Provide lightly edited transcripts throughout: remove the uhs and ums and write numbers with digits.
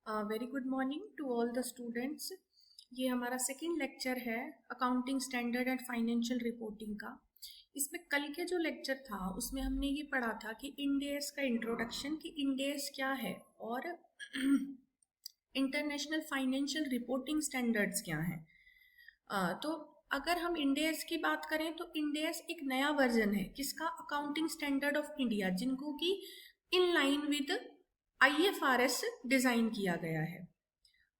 Very good morning to all the students. ये हमारा second lecture है accounting standard and financial reporting का। इसमें कल के जो लेक्चर था उसमें हमने ये पढ़ा था कि इंड एस का इंट्रोडक्शन, कि इंड एस क्या है और इंटरनेशनल फाइनेंशियल रिपोर्टिंग स्टैंडर्ड्स क्या हैं। तो अगर हम इंड एस की बात करें तो इंड एस एक नया वर्जन है किसका, अकाउंटिंग स्टैंडर्ड ऑफ इंडिया, जिनको कि in line with IFRS design किया गया है।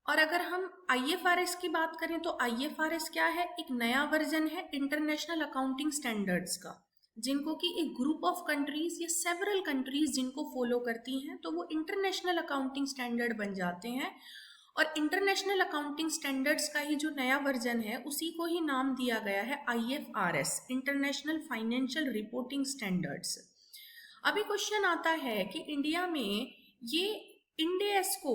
और अगर हम IFRS की बात करें तो IFRS क्या है, एक नया वर्जन है इंटरनेशनल अकाउंटिंग स्टैंडर्ड्स का, जिनको कि एक ग्रुप ऑफ कंट्रीज या सेवरल कंट्रीज जिनको फॉलो करती हैं तो वो इंटरनेशनल अकाउंटिंग स्टैंडर्ड बन जाते हैं। और इंटरनेशनल अकाउंटिंग स्टैंडर्ड्स का ही जो नया वर्जन है उसी को ही नाम दिया गया है IFRS, international financial reporting standards. अभी क्वेश्चन आता है कि इंडिया में ये इंड एस को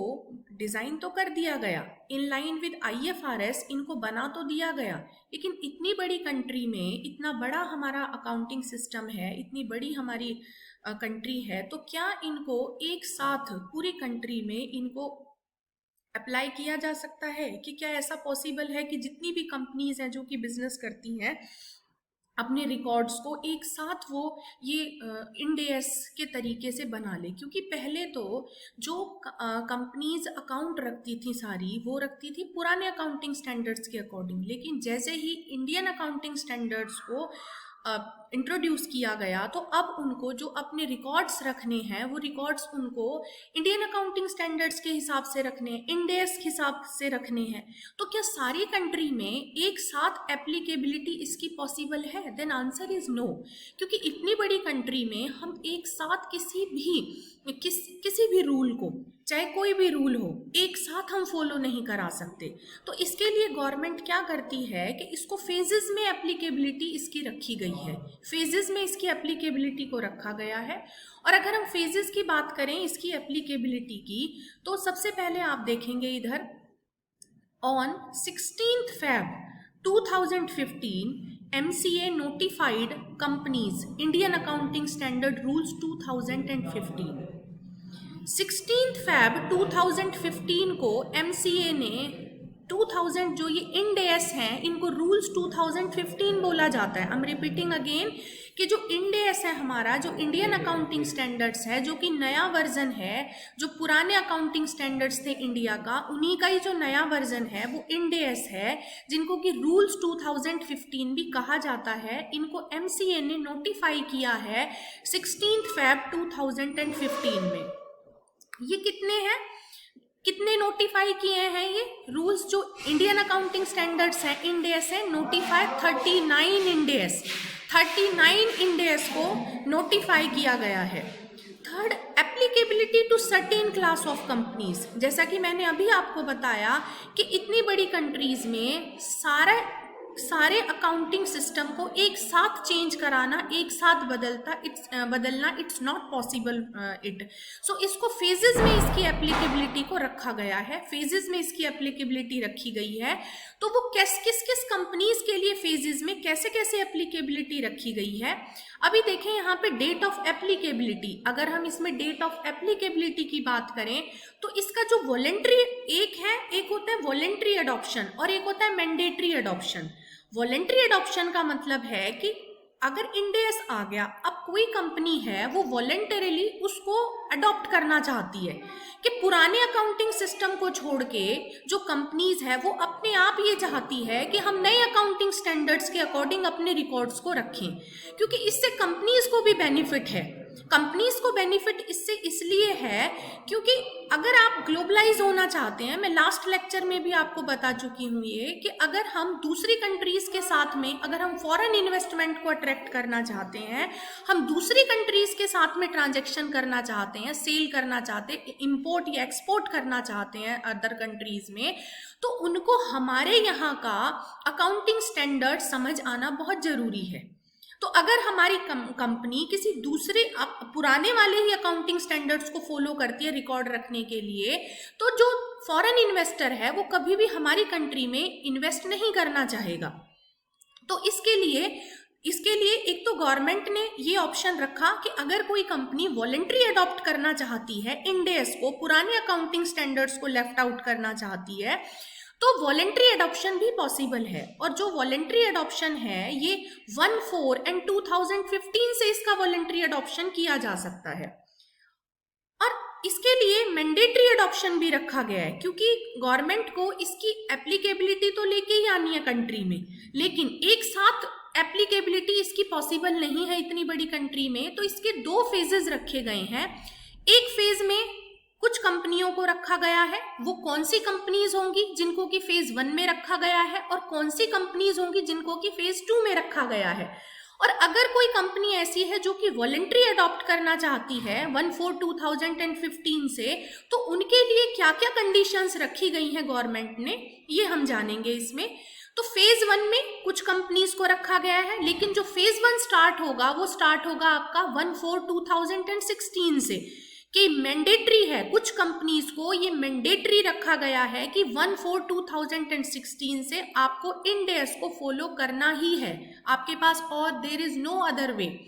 डिजाइन तो कर दिया गया इन लाइन विद IFRS, इनको बना तो दिया गया, लेकिन इतनी बड़ी कंट्री में इतना बड़ा हमारा अकाउंटिंग सिस्टम है, इतनी बड़ी हमारी कंट्री है, तो क्या इनको एक साथ पूरी कंट्री में इनको अप्लाई किया जा सकता है? कि क्या ऐसा पॉसिबल है कि जितनी भी कंपनीज हैं जो कि बिजनेस करती हैं अपने रिकॉर्ड्स को एक साथ वो ये इंड एस के तरीके से बना ले? क्योंकि पहले तो जो कंपनीज अकाउंट रखती थी सारी वो रखती थी पुराने अकाउंटिंग स्टैंडर्ड्स के अकॉर्डिंग, लेकिन जैसे ही इंडियन अकाउंटिंग स्टैंडर्ड्स को इंट्रोड्यूस किया गया तो अब उनको जो अपने रिकॉर्ड्स रखने हैं वो रिकॉर्ड्स उनको इंडियन अकाउंटिंग स्टैंडर्ड्स के हिसाब से रखने हैं, इंड एस के हिसाब से रखने हैं। तो क्या सारी कंट्री में एक साथ एप्लीकेबिलिटी इसकी पॉसिबल है? देन आंसर इज नो, क्योंकि इतनी बड़ी कंट्री में हम एक साथ किसी भी रूल को, चाहे कोई भी रूल हो, एक साथ हम फॉलो नहीं करा सकते। तो इसके लिए गवर्नमेंट क्या करती है कि इसको फेजेस में एप्लीकेबिलिटी इसकी रखी गई है, फेजेस में इसकी एप्लीकेबिलिटी को रखा गया है। और अगर हम फेजेस की बात करें इसकी एप्लीकेबिलिटी की, तो सबसे पहले आप देखेंगे इधर on 16th Feb 2015 MCA notified companies Indian Accounting Standard Rules 2015। 16th Feb 2015 को MCA ने 2000 जो ये इंड एस हैं इनको रूल्स 2015 बोला जाता है। आई एम रिपीटिंग अगेन कि जो इंड एस है हमारा, जो इंडियन अकाउंटिंग स्टैंडर्ड्स है, जो कि नया वर्जन है, जो पुराने अकाउंटिंग स्टैंडर्ड्स थे इंडिया का उन्हीं का ही जो नया वर्जन है वो इंड एस है, जिनको कि रूल्स 2015 भी कहा जाता है। इनको MCA ने नोटिफाई किया है 16th Feb 2015 में। ये कितने नोटिफाई किए हैं ये रूल्स? जो इंडियन अकाउंटिंग स्टैंडर्ड्स हैं इंड एस है, notify 39 Ind AS, 39 Ind AS को नोटिफाई किया गया है। Third, applicability to certain class of companies. जैसा कि मैंने अभी आपको बताया कि इतनी बड़ी कंट्रीज में सारे अकाउंटिंग सिस्टम को एक साथ चेंज कराना, एक साथ बदलना इट्स नॉट पॉसिबल इट। सो इसको फेजेस में इसकी एप्लीकेबिलिटी को रखा गया है, फेजेस में इसकी एप्लीकेबिलिटी रखी गई है। तो वो किस कंपनीज के लिए फेजेस में कैसे कैसे एप्लीकेबिलिटी रखी गई है, अभी देखें यहाँ पे डेट ऑफ एप्लीकेबिलिटी। अगर हम इसमें डेट ऑफ एप्लीकेबिलिटी की बात करें तो इसका जो वॉलेंट्री एक होता है वॉलेंट्री अडॉप्शन और एक होता है मैंडेटरी अडॉप्शन। वॉलेंट्री अडॉप्शन का मतलब है कि अगर इंड एस आ गया, अब कोई कंपनी है वो वॉलेंटरीली उसको अडॉप्ट करना चाहती है कि पुराने अकाउंटिंग सिस्टम को छोड़ के जो कंपनीज है वो अपने आप ये चाहती है कि हम नए अकाउंटिंग स्टैंडर्ड्स के अकॉर्डिंग अपने रिकॉर्ड्स को रखें, क्योंकि इससे कंपनीज को भी बेनिफिट है। कंपनीज को बेनिफिट इससे इसलिए है क्योंकि अगर आप ग्लोबलाइज होना चाहते हैं, मैं लास्ट लेक्चर में भी आपको बता चुकी हूँ ये कि अगर हम दूसरी कंट्रीज के साथ में, अगर हम फॉरेन इन्वेस्टमेंट को अट्रैक्ट करना चाहते हैं, हम दूसरी कंट्रीज के साथ में ट्रांजैक्शन करना चाहते हैं, सेल करना चाहते हैं, इंपोर्ट या एक्सपोर्ट करना चाहते हैं अदर कंट्रीज में, तो उनको हमारे यहाँ का अकाउंटिंग स्टैंडर्ड समझ आना बहुत जरूरी है। तो अगर हमारी कंपनी किसी दूसरे पुराने वाले ही अकाउंटिंग स्टैंडर्ड्स को फॉलो करती है रिकॉर्ड रखने के लिए, तो जो फॉरेन इन्वेस्टर है वो कभी भी हमारी कंट्री में इन्वेस्ट नहीं करना चाहेगा। तो इसके लिए इसके लिए एक तो गवर्नमेंट ने ये ऑप्शन रखा कि अगर कोई कंपनी वॉलंटरी अडॉप्ट करना चाहती है, इंड एस को, पुराने अकाउंटिंग स्टैंडर्ड्स को लेफ्ट आउट करना चाहती है, तो वॉलंटरी अडॉप्शन भी पॉसिबल है। और जो वॉलंटरी अडॉप्शन है ये 14 एंड 2015 से इसका वॉलंटरी अडॉप्शन किया जा सकता है। और इसके लिए मैंडेटरी अडॉप्शन भी रखा गया है, क्योंकि गवर्नमेंट को इसकी एप्लीकेबिलिटी तो लेके ही आनी है कंट्री में, लेकिन एक साथ एप्लीकेबिलिटी इसकी पॉसिबल नहीं है इतनी बड़ी कंट्री में। तो इसके 2 फेजेस रखे गए हैं। एक फेज में कुछ कंपनियों को रखा गया है, वो कौन सी कंपनीज होंगी जिनको कि फेज 1 में रखा गया है, और कौन सी कंपनीज होंगी जिनको कि फेज 2 में रखा गया है। और अगर कोई कंपनी ऐसी है जो कि वॉलंटरी अडॉप्ट करना चाहती है 14/2015 से, तो उनके लिए क्या क्या कंडीशंस रखी गई हैं गवर्नमेंट ने, ये हम जानेंगे इसमें। तो फेज 1 में कुछ कंपनीज को रखा गया है, लेकिन जो फेज 1 स्टार्ट होगा वो स्टार्ट होगा आपका 1/4/2016 से, कि मैंडेटरी है। कुछ कंपनीज को ये मैंडेटरी रखा गया है कि 1/4/2016 से आपको इंड एस को फॉलो करना ही है, आपके पास और there is no other way.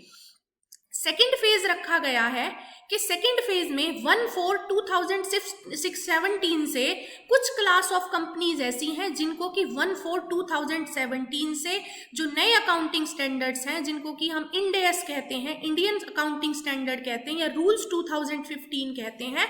Second phase रखा गया है कि सेकेंड फेज में 1/4/2017 से कुछ क्लास ऑफ कंपनीज ऐसी हैं जिनको कि 1/4/2017 से जो नए अकाउंटिंग स्टैंडर्ड्स हैं, जिनको कि हम इंड एस कहते हैं, इंडियन अकाउंटिंग स्टैंडर्ड कहते हैं, या रूल्स 2015 कहते हैं,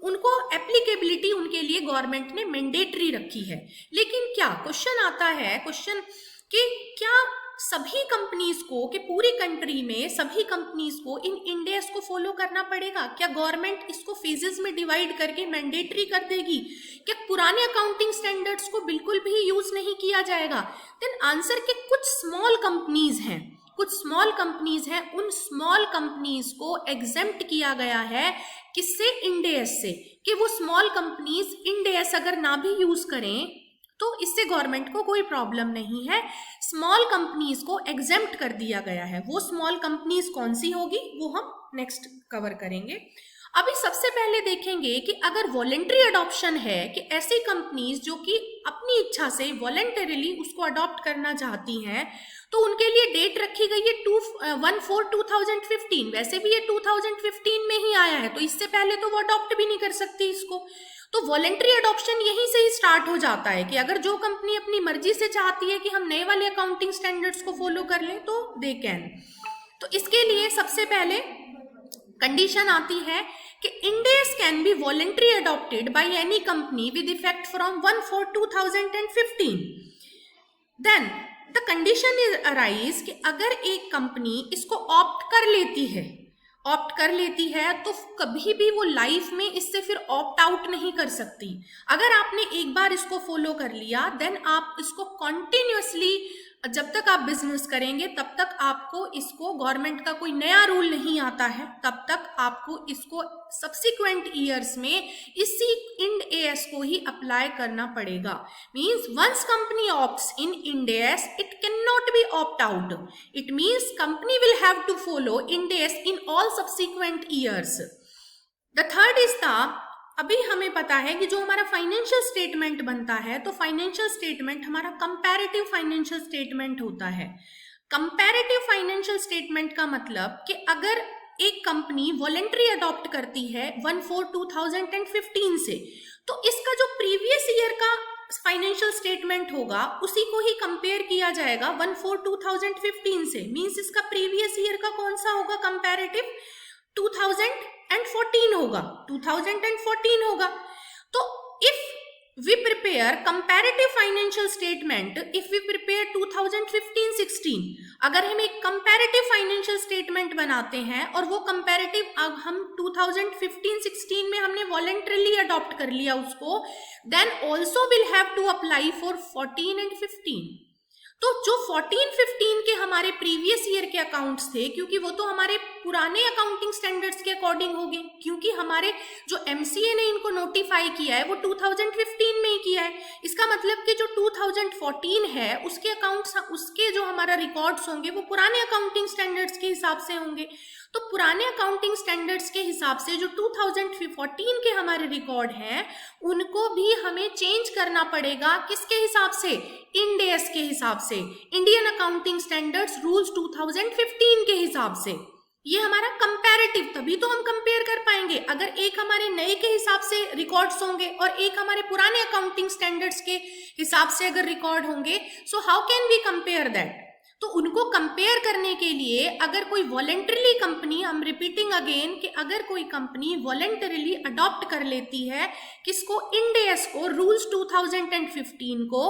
उनको एप्लीकेबिलिटी उनके लिए गवर्नमेंट ने मैंडेटरी रखी है। लेकिन क्या क्वेश्चन आता है, क्वेश्चन कि क्या सभी कंपनीज को, कि पूरी कंट्री में सभी कंपनीज को इन इंड एस को फॉलो करना पड़ेगा? क्या गवर्नमेंट इसको फेजेस में डिवाइड करके मैंडेटरी कर देगी? क्या पुराने अकाउंटिंग स्टैंडर्ड्स को बिल्कुल भी यूज नहीं किया जाएगा? देन आंसर के कुछ स्मॉल कंपनीज हैं, कुछ स्मॉल कंपनीज हैं, उन स्मॉल कंपनीज को एग्जेम्प्ट किया गया है। किससे? इंड एस से, कि वो स्मॉल कंपनीज इंड एस अगर ना भी यूज करें तो इससे गवर्नमेंट को कोई प्रॉब्लम नहीं है। स्मॉल कंपनीज को एग्जेम्प्ट कर दिया गया है। वो स्मॉल कंपनीज कौन सी होगी वो हम नेक्स्ट कवर करेंगे। अभी सबसे पहले देखेंगे कि अगर वॉलंटरी अडॉप्शन है, कि ऐसी कंपनीज जो कि अपनी इच्छा से वॉलंटरीली उसको अडॉप्ट करना चाहती हैं, तो उनके लिए डेट रखी गई है 1/4/2015। वैसे भी ये 2015 में ही आया है, तो इससे पहले तो वो अडॉप्ट भी नहीं कर सकती इसको। तो वॉलंटरी अडॉप्शन यहीं से ही स्टार्ट हो जाता है कि अगर जो कंपनी अपनी मर्जी से चाहती है कि हम नए वाले अकाउंटिंग स्टैंडर्ड्स को फॉलो कर लें तो दे कैन। तो इसके लिए सबसे पहले कंडीशन आती है कि Ind AS can be voluntary adopted by any company with effect from 1/4/2015। Then the condition is arise कि अगर एक कंपनी इसको ऑप्ट कर लेती है तो कभी भी वो लाइफ में इससे फिर ऑप्ट आउट नहीं कर सकती। अगर आपने एक बार इसको फॉलो कर लिया, देन आप इसको कॉन्टिन्यूसली, जब तक आप बिजनेस करेंगे तब तक आपको इसको, गवर्नमेंट का कोई नया रूल नहीं आता है, तब तक आपको इसको सब्सिक्वेंट ईयर्स में इसी इंड एस को ही अप्लाई करना पड़ेगा। Means once company opts in Ind AS, it can not be opt out. It means company will have to follow Ind AS in all subsequent years. The third is the, अभी हमें पता है कि जो हमारा financial statement बनता है, तो फाइनेंशियल स्टेटमेंट हमारा कंपैरेटिव फाइनेंशियल स्टेटमेंट होता है। कंपैरेटिव फाइनेंशियल स्टेटमेंट का मतलब कि अगर एक कंपनी वॉलंटरी अडॉप्ट करती है 1/4/2015 से, तो इसका जो प्रीवियस ईयर का फाइनेंशियल स्टेटमेंट होगा उसी को ही कंपेयर किया जाएगा 1/4/2015 से। मींस इसका प्रीवियस ईयर का कौन सा होगा कंपैरेटिव? 2014 होगा, 2014 होगा। तो if we prepare comparative financial statement, if we prepare 2015-16, अगर हम एक कंपैरेटिव फाइनेंशियल स्टेटमेंट बनाते हैं और वो कंपैरेटिव अब हम 2015-16 में हमने वॉलंटरीली अडॉप्ट कर लिया उसको, then also will have to apply for 14 and 15। तो जो 14-15 के हमारे प्रीवियस ईयर के अकाउंट्स थे, क्योंकि वो तो हमारे पुराने अकाउंटिंग स्टैंडर्ड्स के अकॉर्डिंग होंगे, क्योंकि हमारे जो एमसीए ने इनको नोटिफाई किया है वो 2015 में ही किया है। इसका मतलब कि जो 2014 है उसके अकाउंट्स, उसके जो हमारा रिकॉर्ड्स होंगे वो पुराने अकाउंटिंग स्टैंडर्ड्स के हिसाब से होंगे। तो पुराने अकाउंटिंग स्टैंडर्ड्स के हिसाब से जो 2014 के हमारे रिकॉर्ड हैं उनको भी हमें चेंज करना पड़ेगा। किसके हिसाब से? इंड एस के हिसाब से, इंडियन अकाउंटिंग स्टैंडर्ड्स रूल्स 2015 के हिसाब से। ये हमारा कंपैरेटिव, तभी तो हम कंपेयर कर पाएंगे। अगर एक हमारे नए के हिसाब से रिकॉर्ड्स होंगे और एक हमारे पुराने अकाउंटिंग स्टैंडर्ड्स के हिसाब से अगर रिकॉर्ड होंगे, so how can we compare that? तो उनको कंपेयर करने के लिए अगर कोई वॉलेंटरीली कंपनी, हम रिपीटिंग अगेन कि अगर कोई कंपनी वॉलेंटरीली अडॉप्ट कर लेती है किसको? इंड एस को, रूल्स 2015 को,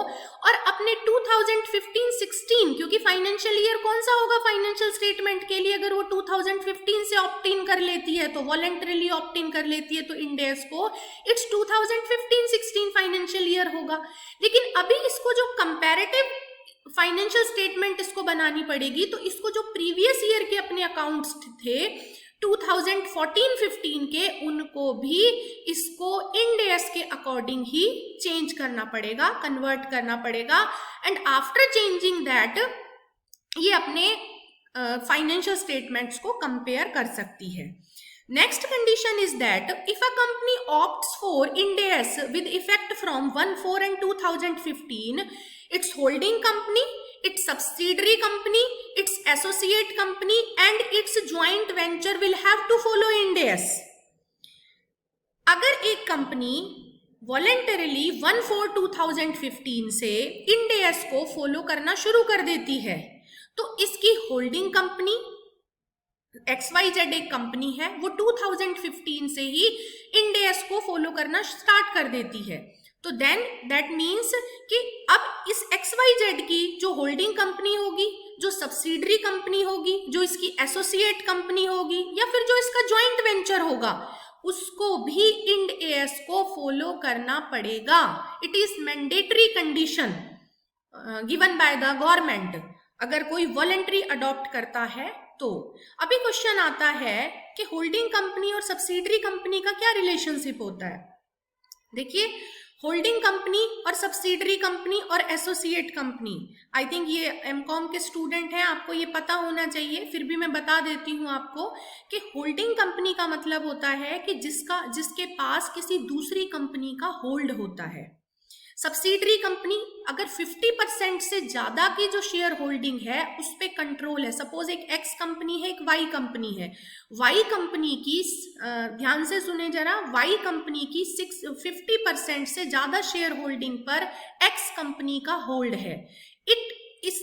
और अपने 2015-16, क्योंकि फाइनेंशियल ईयर कौन सा होगा फाइनेंशियल स्टेटमेंट के लिए, अगर वो 2015 से ऑप्ट इन कर लेती है, तो वॉलेंटरीली ऑप्ट इन कर लेती है, तो इंड एस को इट्स 2015-16 फाइनेंशियल ईयर होगा। लेकिन अभी इसको जो कंपैरेटिव फाइनेंशियल स्टेटमेंट इसको बनानी पड़ेगी, तो इसको जो प्रीवियस ईयर के अपने अकाउंट्स थे 2014-15 के, उनको भी इसको इंड एस के अकॉर्डिंग ही चेंज करना पड़ेगा, कन्वर्ट करना पड़ेगा। एंड आफ्टर चेंजिंग दैट ये अपने फाइनेंशियल स्टेटमेंट्स को कंपेयर कर सकती है। Next condition is that if a company opts for Ind AS with effect from 1/4 and 2015, its holding company, its subsidiary company, its associate company and its joint venture will have to follow Ind AS. अगर एक company voluntarily 1/4/2015 से Ind AS को follow करना शुरू कर देती है, तो इसकी होल्डिंग कंपनी XYZ एक कंपनी है, वो 2015 से ही इंड एस को फॉलो करना स्टार्ट कर देती है। तो देन दैट मीन्स कि अब इस XYZ की जो होल्डिंग कंपनी होगी, जो सब्सिडरी कंपनी होगी, जो इसकी एसोसिएट कंपनी होगी, या फिर जो इसका जॉइंट वेंचर होगा, उसको भी इंड एस को फॉलो करना पड़ेगा। It is mandatory condition given by the government अगर कोई वॉलेंटरी अडॉप्ट करता है तो। अभी क्वेश्चन आता है कि होल्डिंग कंपनी और सब्सिडरी कंपनी का क्या रिलेशनशिप होता है। देखिए, होल्डिंग कंपनी और सब्सिडरी कंपनी और एसोसिएट कंपनी, आई थिंक ये एमकॉम के स्टूडेंट हैं, आपको ये पता होना चाहिए, फिर भी मैं बता देती हूँ आपको कि होल्डिंग कंपनी का मतलब होता है कि जिसके पास किसी दूसरी कंपनी का होल्ड होता है। सब्सिडरी कंपनी अगर 50% से ज्यादा की जो शेयर होल्डिंग है उस पर कंट्रोल है। सपोज एक एक्स कंपनी है, एक वाई कंपनी है, वाई कंपनी की ध्यान से सुने जरा, वाई कंपनी की 50% से ज्यादा शेयर होल्डिंग पर एक्स कंपनी का होल्ड है।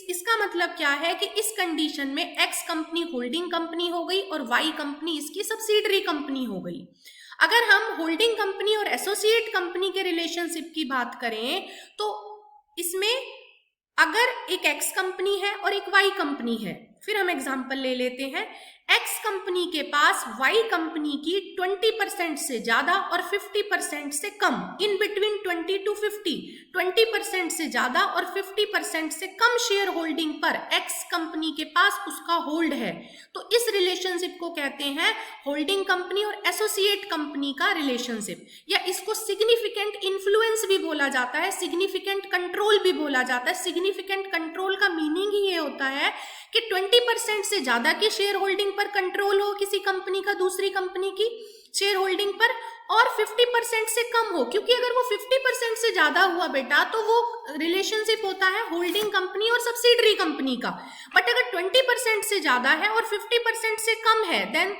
इसका मतलब क्या है कि इस कंडीशन में एक्स कंपनी होल्डिंग कंपनी हो गई और वाई कंपनी इसकी सब्सिडरी कंपनी हो गई। अगर हम होल्डिंग कंपनी और एसोसिएट कंपनी के रिलेशनशिप की बात करें तो इसमें अगर एक एक्स कंपनी है और एक वाई कंपनी है, फिर हम एग्जांपल ले लेते हैं। एक्स कंपनी के पास वाई कंपनी की 20% से ज्यादा और 50% से कम, इन बिटवीन 20 to 50, 20% से ज्यादा और 50% से कम शेयर होल्डिंग पर एक्स कंपनी के पास उसका होल्ड है, तो इस रिलेशनशिप को कहते हैं होल्डिंग कंपनी और एसोसिएट कंपनी का रिलेशनशिप, या इसको सिग्निफिकेंट इन्फ्लुएंस भी बोला जाता है, सिग्निफिकेंट कंट्रोल भी बोला जाता है। सिग्निफिकेंट कंट्रोल का मीनिंग ही ये होता है कि 20% से ज्यादा की शेयर होल्डिंग पर कंट्रोल हो किसी कंपनी का दूसरी कंपनी की शेयर होल्डिंग पर, और 50% से कम हो, क्योंकि अगर वो 50% से ज्यादा हुआ बेटा तो वो रिलेशनशिप होता है होल्डिंग कंपनी और सब्सिडरी कंपनी का। बट अगर 20% से ज्यादा है और 50% से कम है देन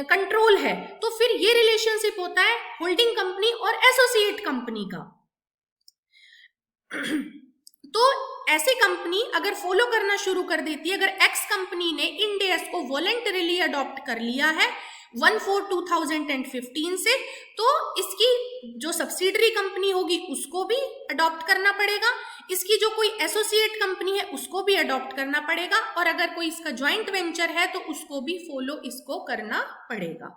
कंट्रोल है, तो फिर ये रिलेशनशिप होता है होल्डिंग कंपनी और एसोसिएट कंपनी का। तो ऐसी कंपनी अगर फॉलो करना शुरू कर देती है, अगर एक्स कंपनी ने इंड एस को वॉलेंटरीली अडॉप्ट कर लिया है 1/4/2015 से, तो इसकी जो सब्सिडरी कंपनी होगी उसको भी अडॉप्ट करना पड़ेगा, इसकी जो कोई एसोसिएट कंपनी है उसको भी अडॉप्ट करना पड़ेगा, और अगर कोई इसका ज्वाइंट वेंचर है तो उसको भी फॉलो इसको करना पड़ेगा।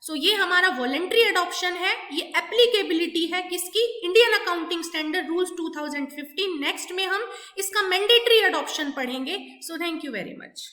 सो ये हमारा वॉलेंट्री अडॉप्शन है, ये एप्लीकेबिलिटी है किसकी? Indian accounting standard rules 2015। Next में हम इसका मैंडेटरी अडॉप्शन पढ़ेंगे। So thank you very much.